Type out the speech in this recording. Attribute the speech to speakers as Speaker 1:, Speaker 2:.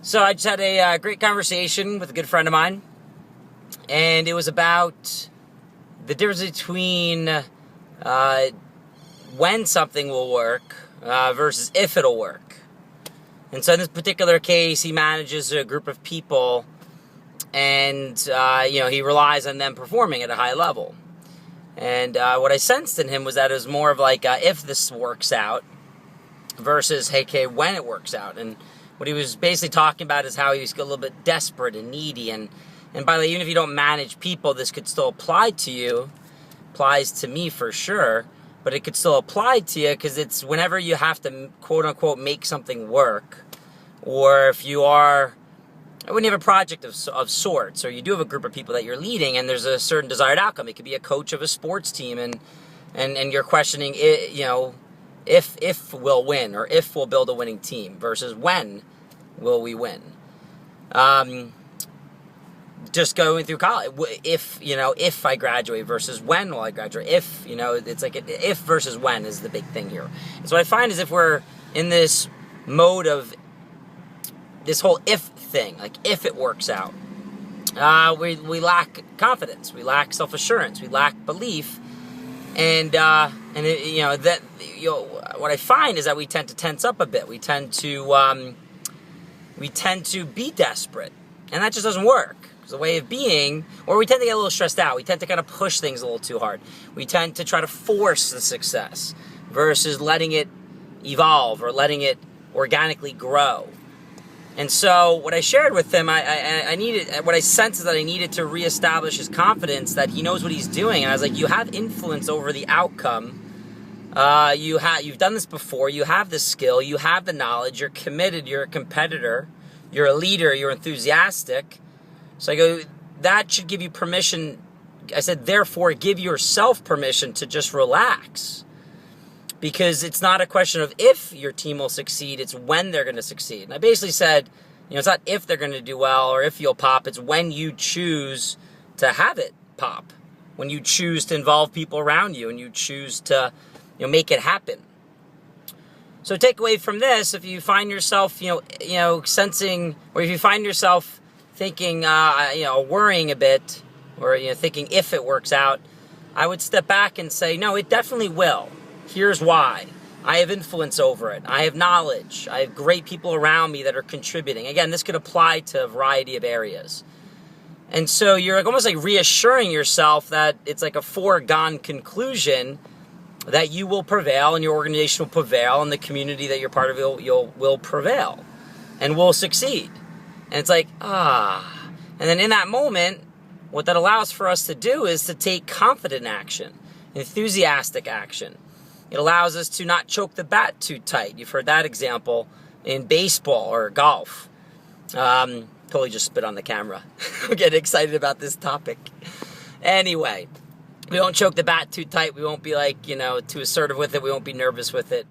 Speaker 1: So I just had a great conversation with a good friend of mine, and it was about the difference between when something will work versus if it'll work. And so in this particular case, he manages a group of people, and he relies on them performing at a high level. And what I sensed in him was that it was more of like if this works out versus, hey, okay, when it works out. And what he was basically talking about is how he's a little bit desperate and needy. And by the way, even if you don't manage people, this could still apply to you. Applies to me for sure. But it could still apply to you because it's whenever you have to, quote unquote, make something work. Or if you are, when you have a project of sorts, or you do have a group of people that you're leading and there's a certain desired outcome. It could be a coach of a sports team and you're questioning, if we'll win or if we'll build a winning team versus when will we win. Just going through college, if I graduate versus when will I graduate. It's like if versus when is the big thing here. And so what I find is if we're in this mode of this whole if thing, like if it works out, we lack confidence, we lack self-assurance, we lack belief, what I find is that we tend to tense up a bit. We tend to be desperate, and that just doesn't work. It's a way of being, or we tend to get a little stressed out. We tend to kind of push things a little too hard. We tend to try to force the success versus letting it evolve or letting it organically grow. And so what I shared with him, what I sensed is that I needed to reestablish his confidence that he knows what he's doing. And I was like, you have influence over the outcome. You've done this before. You have the skill. You have the knowledge. You're committed. You're a competitor. You're a leader. You're enthusiastic. So I go, that should give you permission. I said, therefore, give yourself permission to just relax. Because it's not a question of if your team will succeed, it's when they're going to succeed. And I basically said, it's not if they're going to do well or if you'll pop, it's when you choose to have it pop. When you choose to involve people around you and you choose to make it happen. So take away from this, if you find yourself, sensing, or if you find yourself thinking, worrying a bit, or thinking if it works out, I would step back and say, no, it definitely will. Here's why. I have influence over it. I have knowledge. I have great people around me that are contributing. Again, this could apply to a variety of areas. And so you're almost like reassuring yourself that it's like a foregone conclusion that you will prevail and your organization will prevail and the community that you're part of will prevail and will succeed. And it's like, And then in that moment, what that allows for us to do is to take confident action, enthusiastic action. It allows us to not choke the bat too tight. You've heard that example in baseball or golf. Totally just spit on the camera. I'm getting excited about this topic. Anyway, we don't choke the bat too tight. We won't be too assertive with it. We won't be nervous with it.